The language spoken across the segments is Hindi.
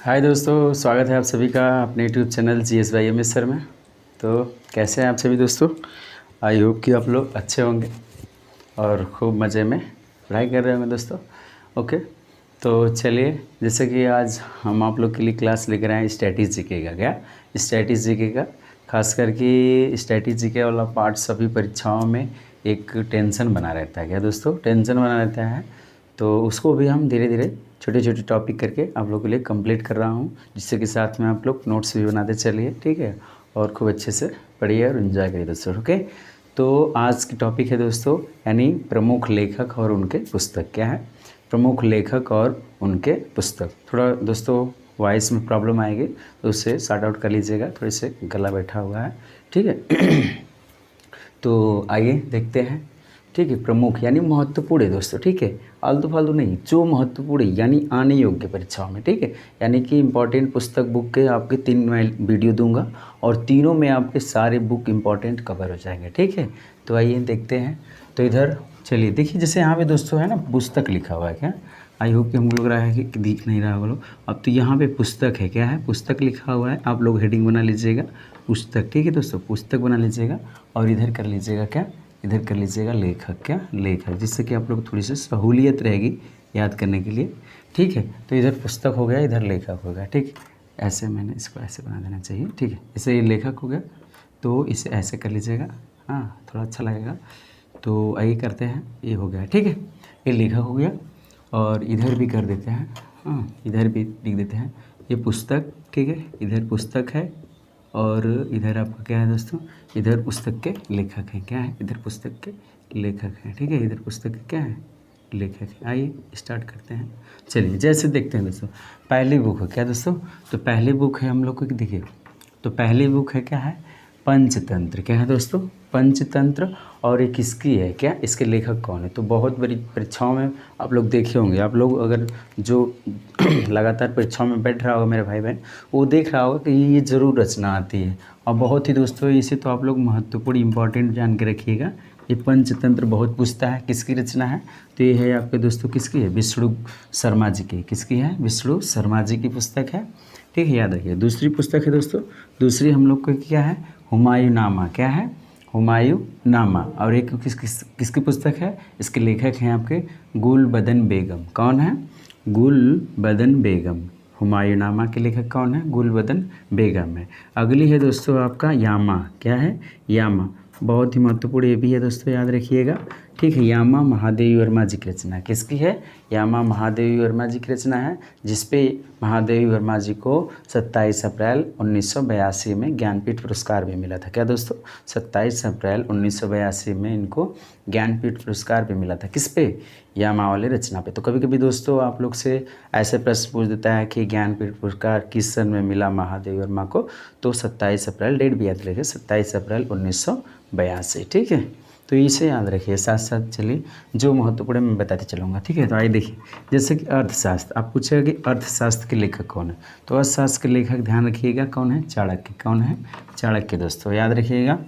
हाय दोस्तों, स्वागत है आप सभी का अपने यूट्यूब चैनल GS/MS सर में। तो कैसे हैं आप सभी दोस्तों? आई होप कि आप लोग अच्छे होंगे और खूब मज़े में पढ़ाई कर रहे होंगे दोस्तों। ओके, तो चलिए, जैसे कि आज हम आप लोग के लिए क्लास लेकर आए हैं स्टैटिक्स जीके का। क्या स्टैटिक्स जीके का? खास करके स्टैटिक्स जीके वाला पार्ट सभी परीक्षाओं में एक टेंशन बना रहता है। क्या दोस्तों? टेंशन बना रहता है। तो उसको भी हम धीरे धीरे छोटे छोटे टॉपिक करके आप लोगों के लिए कंप्लीट कर रहा हूँ, जिससे कि साथ में आप लोग नोट्स भी बनाते चलिए, ठीक है, और खूब अच्छे से पढ़िए और एंजॉय करिए दोस्तों। ओके, तो आज की टॉपिक है दोस्तों, यानी प्रमुख लेखक और उनके पुस्तक। क्या है? प्रमुख लेखक और उनके पुस्तक। थोड़ा दोस्तों वॉइस में प्रॉब्लम आएगी, तो उससे सॉर्ट आउट कर लीजिएगा, थोड़े से गला बैठा हुआ है, ठीक है। तो आइए देखते हैं, ठीक है। प्रमुख यानी महत्वपूर्ण है दोस्तों, ठीक है, आलतू फालतू नहीं, जो महत्वपूर्ण है यानी आने योग्य परीक्षाओं में, ठीक है। यानी कि इंपॉर्टेंट पुस्तक बुक के आपके 3 मैं वीडियो दूंगा और तीनों में आपके सारे बुक इंपॉर्टेंट कवर हो जाएंगे, ठीक है। तो आइए देखते हैं। तो इधर चलिए देखिए, जैसे यहाँ पे दोस्तों है ना पुस्तक लिखा हुआ है। क्या? आई होप कि हमको लग रहा है कि दिख नहीं रहा होगा। अब तो यहाँ पे पुस्तक है। क्या है? पुस्तक लिखा हुआ है। आप लोग हेडिंग बना लीजिएगा पुस्तक, ठीक है दोस्तों, पुस्तक बना लीजिएगा। और इधर कर लीजिएगा क्या, इधर कर लीजिएगा लेखक। क्या? लेखक, जिससे कि आप लोग थोड़ी सी सहूलियत रहेगी याद करने के लिए, ठीक है। तो इधर पुस्तक हो गया, इधर लेखक हो गया, ठीक। ऐसे मैंने इसको ऐसे बना देना चाहिए, ठीक है। इसे ये लेखक हो गया, तो इसे ऐसे कर लीजिएगा, हाँ, थोड़ा अच्छा लगेगा। तो आइए करते हैं, ये हो गया, ठीक है, ये लेखक हो गया। और इधर भी कर देते हैं, हाँ, इधर भी लिख देते हैं ये पुस्तक, ठीक है। इधर पुस्तक है और इधर आपका क्या है दोस्तों, इधर पुस्तक के लेखक हैं। क्या है? इधर पुस्तक के लेखक हैं, ठीक है। इधर पुस्तक के क्या है? लेखक हैं। आइए स्टार्ट करते हैं। चलिए जैसे देखते हैं दोस्तों, पहली बुक है। क्या दोस्तों? तो पहली बुक है हम लोग को, देखिए, तो पहली बुक है, क्या है? पंचतंत्र। क्या है दोस्तों? पंचतंत्र। और ये किसकी है? क्या इसके लेखक कौन है? तो बहुत बड़ी परीक्षाओं में आप लोग देखे होंगे, आप लोग अगर जो लगातार परीक्षाओं में बैठ रहा होगा मेरे भाई बहन, वो देख रहा होगा कि ये ज़रूर रचना आती है। और बहुत ही दोस्तों इसे तो आप लोग महत्वपूर्ण इंपॉर्टेंट जान के रखिएगा। ये पंचतंत्र बहुत पूछता है, किसकी रचना है? तो ये है आपके दोस्तों किसकी है? विष्णु शर्मा जी की। किसकी है? विष्णु शर्मा जी की पुस्तक है, ठीक है, याद रखिए। दूसरी पुस्तक है दोस्तों, दूसरी हम लोग को क्या है? हुमायूंनामा। क्या है? हुमायूंनामा। और एक किसकी पुस्तक है? इसके लेखक हैं आपके गुलबदन बेगम। कौन है? गुलबदन बेगम। हुमायूंनामा के लेखक कौन है? गुलबदन बेगम है। अगली है दोस्तों आपका यामा। क्या है? यामा, बहुत ही महत्वपूर्ण ये भी है दोस्तों, याद रखिएगा, ठीक है। यामा महादेवी वर्मा जी की रचना। किसकी है? यामा महादेवी वर्मा जी की रचना है, जिसपे महादेवी वर्मा जी को 27 अप्रैल 1982 में ज्ञानपीठ पुरस्कार भी मिला था। क्या दोस्तों? 27 अप्रैल 1982 में इनको ज्ञानपीठ पुरस्कार भी मिला था। किस पे? यामा वाले रचना पे। तो कभी कभी दोस्तों आप लोग से ऐसे प्रश्न पूछ देता है कि ज्ञानपीठ पुरस्कार किस सन में मिला महादेवी वर्मा को, तो 27 अप्रैल, डेट भी याद रखिए, 27 अप्रैल 1982, ठीक है। तो इसे याद रखिए। साथ साथ चलिए जो महत्वपूर्ण मैं बताते चलूँगा, ठीक है। तो आइए देखिए, जैसे कि अर्थशास्त्र, आप पूछेगा कि अर्थशास्त्र के लेखक कौन है, तो अर्थशास्त्र के लेखक ध्यान रखिएगा कौन है? चाणक्य। कौन है? चाणक्य दोस्तों, याद रखिएगा,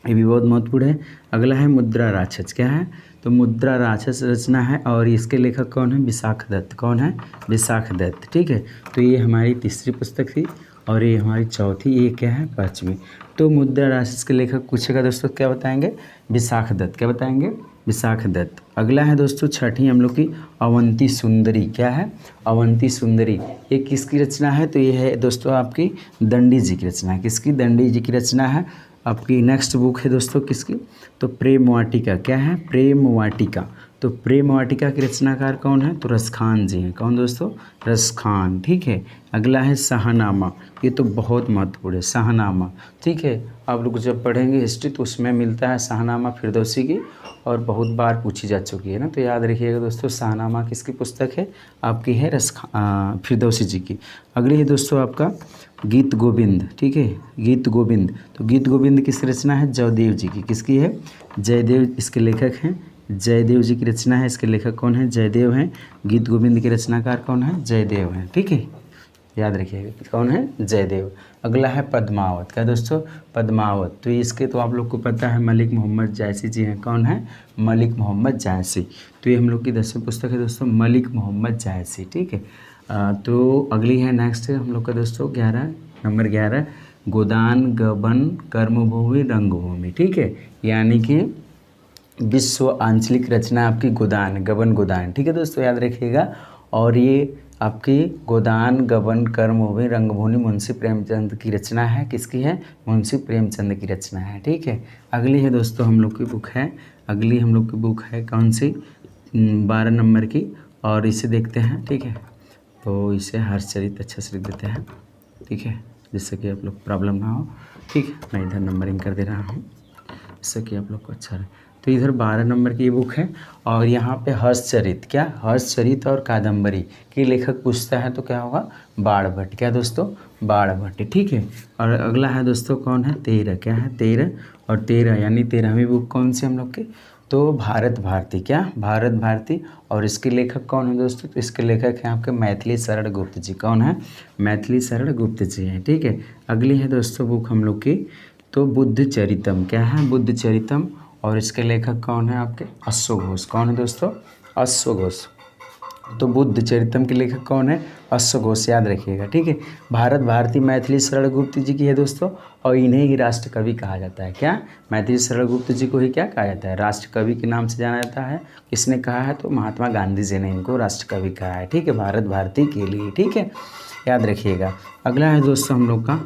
ये भी बहुत महत्वपूर्ण है। अगला है मुद्रा राक्षस। क्या है? तो मुद्रा राक्षस रचना है और इसके लेखक कौन है? विशाख दत्त। कौन है? विशाख दत्त, ठीक है। तो ये हमारी तीसरी पुस्तक थी और ये हमारी चौथी, ये क्या है? पाँचवीं। तो मुद्रा राक्षस के लेखक पूछेगा दोस्तों, क्या बताएंगे? विशाख दत्त। क्या बताएंगे? विशाख दत्त। अगला है दोस्तों छठी हम लोग की अवंती सुंदरी। क्या है? अवंती सुंदरी। ये किसकी रचना है? तो ये है दोस्तों आपकी दंडी जी की रचना है। किसकी? दंडी जी की रचना है। आपकी नेक्स्ट बुक है दोस्तों किसकी? तो प्रेम वाटिका। क्या है? प्रेम वाटिका। तो प्रेम वाटिका के रचनाकार कौन है? तो रसखान जी हैं। कौन दोस्तों? रसखान, ठीक है। अगला है शाहनामा। ये तो बहुत महत्वपूर्ण है, शाहनामा, ठीक है। आप लोग जब पढ़ेंगे हिस्ट्री तो उसमें मिलता है शाहनामा फिरदौसी की, और बहुत बार पूछी जा चुकी है ना, तो याद रखिएगा दोस्तों, शाहनामा किसकी पुस्तक है? आपकी है फिरदौसी जी की। अगली है दोस्तों आपका गीत गोविंद, ठीक है, गीत गोविंद। तो गीत गोविंद किसकी रचना है? जयदेव जी की। किसकी है? जयदेव इसके लेखक हैं। जयदेव जी की रचना है, इसके लेखक कौन है? जयदेव हैं। गीत गोविंद के रचनाकार कौन है? जयदेव हैं, ठीक है, याद रखिएगा कौन है? जयदेव। अगला है पद्मावत। क्या दोस्तों? पद्मावत। तो इसके तो आप लोग को पता है, मलिक मोहम्मद जायसी जी हैं। कौन है? मलिक मोहम्मद जायसी। तो ये हम लोग की 10वीं पुस्तक है दोस्तों, मलिक मोहम्मद जायसी, ठीक है। तो अगली है नेक्स्ट हम लोग का दोस्तों 11 नंबर 11 गोदान गबन कर्मभूमि रंगभूमि। ठीक है, यानी कि विश्व आंचलिक रचना आपकी गोदान गबन गोदान। ठीक है दोस्तों, याद रखिएगा। और ये आपकी गोदान गबन कर्मभूमि रंगभूमि मुंशी प्रेमचंद की रचना है। किसकी है? मुंशी प्रेमचंद की रचना है। ठीक है, अगली है दोस्तों हम लोग की बुक है, अगली हम लोग की बुक है कौन सी? 12 नंबर की, और इसे देखते हैं। ठीक है, तो इसे हर्षचरित अच्छा से लिख देते हैं। ठीक है, जिससे कि आप लोग प्रॉब्लम ना हो। ठीक है, मैं इधर नंबरिंग कर दे रहा हूँ जिससे कि आप लोग को अच्छा रहे। तो इधर 12 नंबर की ये बुक है, और यहाँ पे हर्षचरित, क्या हर्षचरित और कादम्बरी की लेखक पूछता है तो क्या होगा? बाणभट्ट। क्या दोस्तों? बाणभट्ट। ठीक है, और अगला है दोस्तों कौन है? 13। क्या है? 13, और 13 यानी 13वीं बुक कौन सी हम लोग की? तो भारत भारती। क्या? भारत भारती। और इसके लेखक कौन है दोस्तों? तो इसके लेखक हैं आपके मैथिली शरण गुप्त जी। कौन है? मैथिली शरण गुप्त जी हैं। ठीक है, अगली है दोस्तों बुक हम लोग की तो बुद्ध चरितम। क्या है? बुद्ध चरितम। और इसके लेखक कौन है आपके? अश्व घोष। कौन है दोस्तों? अश्व घोष। तो बुद्ध चरितम के लेखक कौन है? अश्व घोष, याद रखिएगा। ठीक है, भारत भारती मैथिली शरण गुप्त जी की है दोस्तों, और इन्हें ही राष्ट्र कवि कहा जाता है। क्या? मैथिली शरण गुप्त जी को ही क्या कहा जाता है? राष्ट्र कवि के नाम से जाना जाता है। किसने कहा है? तो महात्मा गांधी जी ने इनको राष्ट्र कवि कहा है। ठीक है, भारत भारती के लिए। ठीक है, याद रखिएगा। अगला है दोस्तों हम लोग का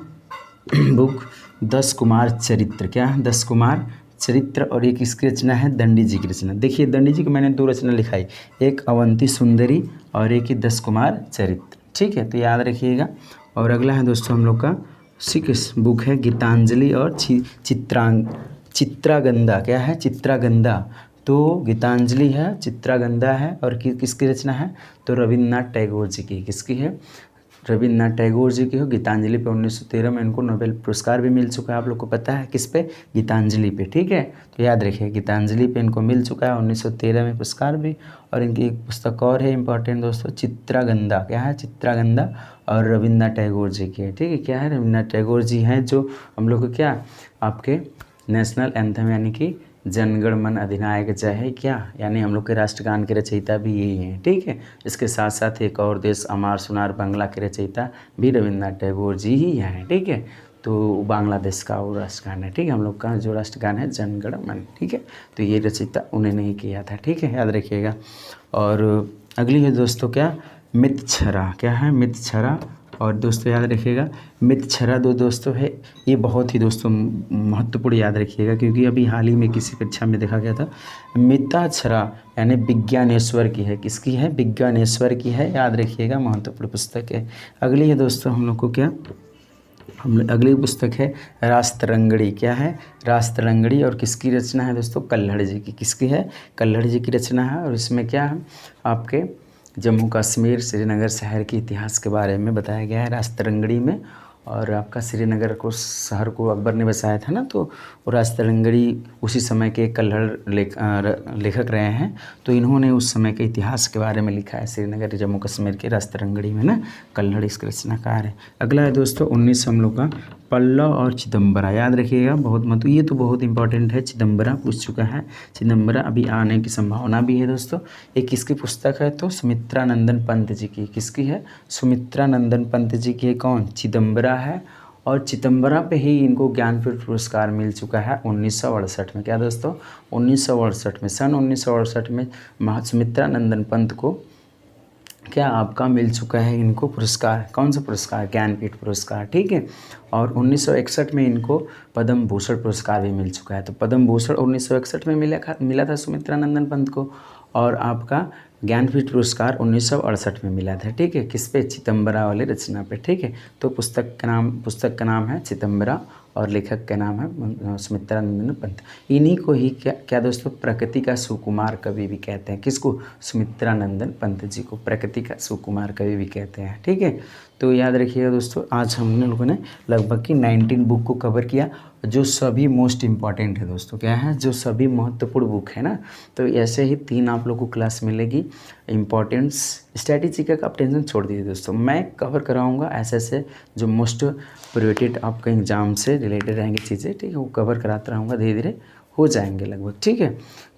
बुक 10 कुमार चरित्र। क्या है? 10 कुमार चरित्र। और एक किसकी रचना है? दंडी जी की रचना। देखिए दंडी जी की मैंने 2 रचना लिखाई, एक अवंती सुंदरी और एक ही 10 कुमार चरित्र। ठीक है, तो याद रखिएगा। और अगला है दोस्तों हम लोग का बुक है गीतांजलि और चित्रागंधा। क्या है? चित्रागंधा। तो गीतांजलि है, चित्रागंधा है, और किसकी रचना है? तो रविन्द्रनाथ टैगोर जी की। किसकी है? रविन्द्रनाथ टैगोर जी की हो। गीतांजलि पे 1913 में इनको नोबेल पुरस्कार भी मिल चुका है। आप लोग को पता है किस पे? गीतांजलि पे। ठीक है, तो याद रखिए गीतांजलि पे इनको मिल चुका है 1913 में पुरस्कार भी। और इनकी एक पुस्तक और है इंपॉर्टेंट दोस्तों, चित्रागंधा। क्या है? चित्रागंधा, और रविन्द्रनाथ टैगोर जी की है। ठीक है, क्या है? रविन्द्रनाथ टैगोर जी हैं जो हम लोग को क्या आपके नेशनल एंथम यानी कि जनगण मन अधिनायक जय है। क्या? यानी हम लोग के राष्ट्रगान के रचयिता भी यही हैं। ठीक है, इसके साथ साथ एक और देश अमार सुनार बांग्ला के रचयिता भी रविन्द्रनाथ टैगोर जी ही हैं। ठीक है, तो बांग्लादेश का वो राष्ट्रगान है। ठीक है, हम लोग का जो राष्ट्रगान है जनगण मन। ठीक है, तो ये रचयिता उन्होंने ही किया था। ठीक है, याद रखिएगा। और अगली है दोस्तों क्या? मितछरा। क्या है? मितछरा। और दोस्तों याद रखिएगा मितछरा दोस्तों है, ये बहुत ही दोस्तों महत्वपूर्ण, याद रखिएगा, क्योंकि अभी हाल ही में किसी कक्षा में देखा गया था। मिताक्षरा यानी विज्ञानेश्वर की है। किसकी है? विज्ञानेश्वर की है, याद रखिएगा, महत्वपूर्ण पुस्तक है। अगली है दोस्तों हम लोग को क्या? अगली पुस्तक है रास्तरंगड़ी। क्या है? रास्तरंगड़ी। और किसकी रचना है दोस्तों? कल्हड़ जी की। किसकी है? कल्हड़ जी की रचना है। और इसमें क्या है? आपके जम्मू कश्मीर श्रीनगर शहर के इतिहास के बारे में बताया गया है रास्तरंगड़ी में। और आपका श्रीनगर को शहर को अकबर ने बसाया था ना, तो वो रास्तरंगड़ी उसी समय के कल्हड़ लेखक रहे हैं। तो इन्होंने उस समय के इतिहास के बारे में लिखा है श्रीनगर जम्मू कश्मीर के रास्तरंगड़ी में ना, कल्हड़ इसके रचनाकार है। अगला है दोस्तों 19 हम लोग का पल्लव और चिदम्बरा। याद रखिएगा, बहुत मतलब ये तो बहुत इंपॉर्टेंट है। चिदम्बरा पूछ चुका है, चिदम्बरा अभी आने की संभावना भी है दोस्तों। एक किसकी पुस्तक है? तो सुमित्रा नंदन पंत जी की। किसकी है? सुमित्रा नंदन पंत जी की। कौन? चिदम्बरा है। और चिदम्बरा पे ही इनको ज्ञानपीठ पुरस्कार मिल चुका है 1968 में। क्या दोस्तों? 1968 में, सन 1968 में सुमित्रा नंदन पंत को क्या आपका मिल चुका है इनको पुरस्कार। कौन सा पुरस्कार? ज्ञानपीठ पुरस्कार। ठीक है, और 1961 में इनको पद्म भूषण पुरस्कार भी मिल चुका है। तो पद्म भूषण 1961 में मिला था सुमित्रा नंदन पंत को, और आपका ज्ञानपीठ पुरस्कार 1968 में मिला था। ठीक है, किस पे? चिदम्बरा वाले रचना पे। ठीक है, तो पुस्तक का नाम है चिदम्बरा, और लेखक का नाम है सुमित्रा नंदन पंत। इन्हीं को ही क्या दोस्तों प्रकृति का सुकुमार कवि भी कहते हैं। किसको? सुमित्रा नंदन पंत जी को प्रकृति का सुकुमार कवि भी कहते हैं। ठीक है, तो याद रखिएगा दोस्तों, आज हमने लोगों ने लगभग की 19 बुक को कवर किया, जो सभी मोस्ट इम्पॉर्टेंट है दोस्तों। क्या है? जो सभी महत्वपूर्ण बुक है ना। तो ऐसे ही 3 आप लोगों को क्लास मिलेगी। इम्पॉर्टेंस स्ट्रैटेजी का आप टेंशन छोड़ दीजिए दोस्तों, मैं कवर कराऊंगा ऐसे जो मोस्ट प्रियोरिटेड आपके एग्जाम से रिलेटेड रहेंगी चीज़ें। ठीक है, वो कवर कराता रहूँगा, धीरे धीरे हो जाएंगे लगभग। ठीक है,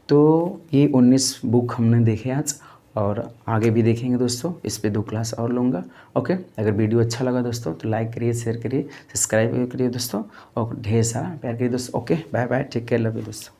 तो ये 19 बुक हमने देखे आज, और आगे भी देखेंगे दोस्तों, इस पे 2 क्लास और लूँगा। ओके, अगर वीडियो अच्छा लगा दोस्तों तो लाइक करिए, शेयर करिए, सब्सक्राइब करिए दोस्तों, और ढेर सारा प्यार करिए दोस्तों। Okay, bye bye, take care, love you दोस्तों।